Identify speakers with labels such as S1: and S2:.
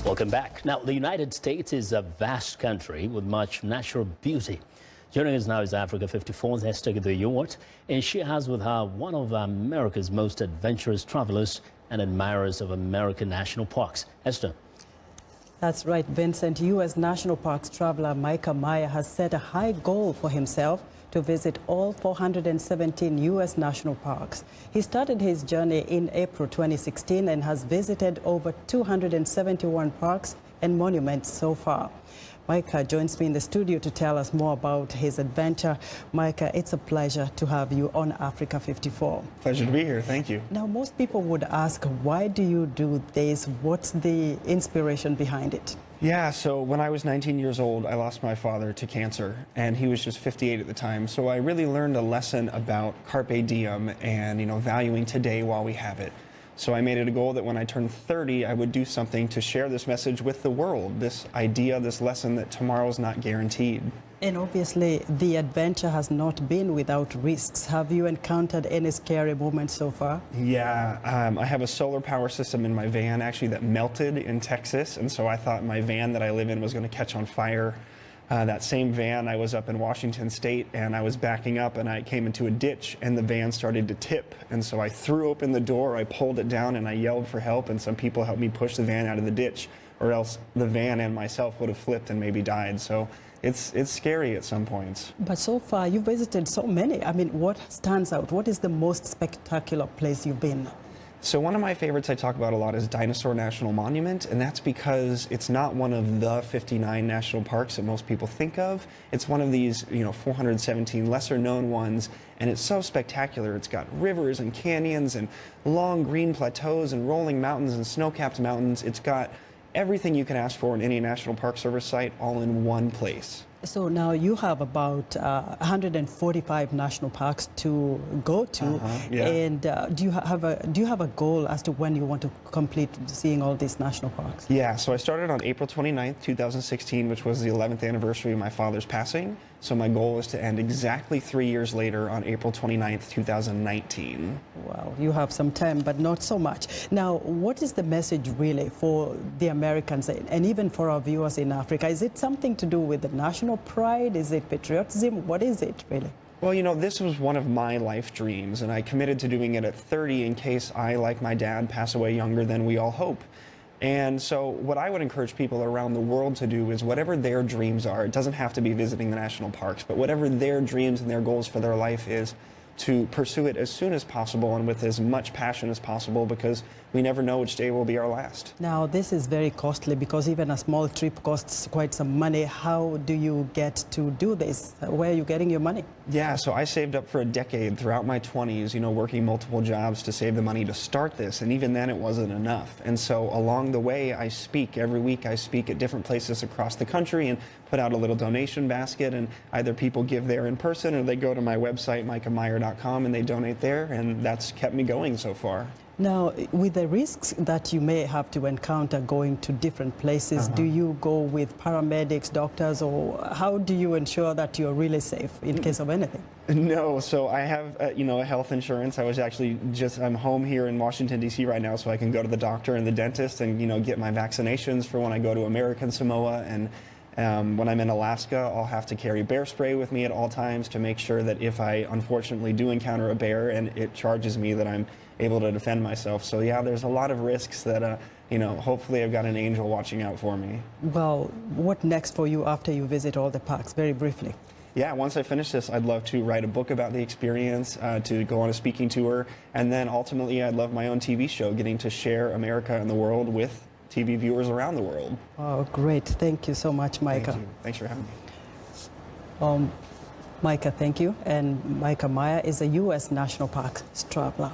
S1: Welcome back. Now, the United States is a vast country with much natural beauty. Joining us now is Africa 54's Esther Gideyort, and she has with her one of America's most adventurous travelers and admirers of American national parks. Esther.
S2: That's right, Vincent. U.S. National Parks traveler Mikah Meyer has set a high goal for himself to visit all 417 U.S. national parks. He started his journey in April 2016 and has visited over 271 parks and monuments so far. Mikah joins me in the studio to tell us more about his adventure. Mikah, it's a pleasure to have you on Africa 54.
S3: Pleasure to be here. Thank you.
S2: Now, most people would ask, why do you do this? What's the inspiration behind it?
S3: Yeah, so when I was 19 years old, I lost my father to cancer, and he was just 58 at the time. So I really learned a lesson about carpe diem and, valuing today while we have it. So I made it a goal that when I turned 30, I would do something to share this message with the world, this idea, this lesson that tomorrow's not guaranteed.
S2: And obviously, the adventure has not been without risks. Have you encountered any scary moments so far?
S3: Yeah, I have a solar power system in my van, actually, that melted in Texas. And so I thought my van that I live in was going to catch on fire. That same van, I was up in Washington State, and I was backing up, and I came into a ditch, and the van started to tip. And so I threw open the door, I pulled it down, and I yelled for help, and some people helped me push the van out of the ditch, or else the van and myself would have flipped and maybe died. So it's scary at some points.
S2: But so far, you visited so many. I mean, what stands out? What is the most spectacular place you've been?
S3: So one of my favorites I talk about a lot is Dinosaur National Monument, and that's because it's not one of the 59 national parks that most people think of. It's one of these, 417 lesser known ones, and it's so spectacular. It's got rivers and canyons and long green plateaus and rolling mountains and snow-capped mountains. It's got everything you can ask for in any National Park Service site all in one place.
S2: So now you have about 145 national parks to go to,
S3: yeah.
S2: And do you have a goal as to when you want to complete seeing all these national parks?
S3: Yeah, so I started on April 29th, 2016, which was the 11th anniversary of my father's passing. So my goal was to end exactly 3 years later on April 29th, 2019.
S2: Wow, you have some time, but not so much. Now, what is the message really for the Americans and even for our viewers in Africa? Is it something to do with the national pride? Is it patriotism? What is it really?
S3: Well, this was one of my life dreams, and I committed to doing it at 30 in case I, like my dad, pass away younger than we all hope. And so what I would encourage people around the world to do is whatever their dreams are, it doesn't have to be visiting the national parks, but whatever their dreams and their goals for their life is, to pursue it as soon as possible and with as much passion as possible, because we never know which day will be our last.
S2: Now, this is very costly because even a small trip costs quite some money. How do you get to do this? Where are you getting your money?
S3: Yeah, so I saved up for a decade throughout my 20s, working multiple jobs to save the money to start this, and even then it wasn't enough. And so along the way, I speak. Every week I speak at different places across the country and put out a little donation basket, and either people give there in person or they go to my website, MikahMeyer.com, and they donate there, and that's kept me going so far.
S2: Now, with the risks that you may have to encounter going to different places, do you go with paramedics, doctors, or how do you ensure that you're really safe in case of anything?
S3: No, so I have, a health insurance. I was actually I'm home here in Washington, D.C. right now, so I can go to the doctor and the dentist and, get my vaccinations for when I go to American Samoa. And when I'm in Alaska, I'll have to carry bear spray with me at all times to make sure that if I unfortunately do encounter a bear and it charges me, that I'm able to defend myself. So yeah, there's a lot of risks that, hopefully I've got an angel watching out for me.
S2: Well, what next for you after you visit all the parks, very briefly?
S3: Yeah, once I finish this, I'd love to write a book about the experience, to go on a speaking tour, and then ultimately I'd love my own TV show, getting to share America and the world with TV viewers around the world.
S2: Oh, great. Thank you so much, Mikah.
S3: Thank you. Thanks for having me.
S2: Mikah, thank you. And Mikah Meyer is a U.S. National Parks traveler.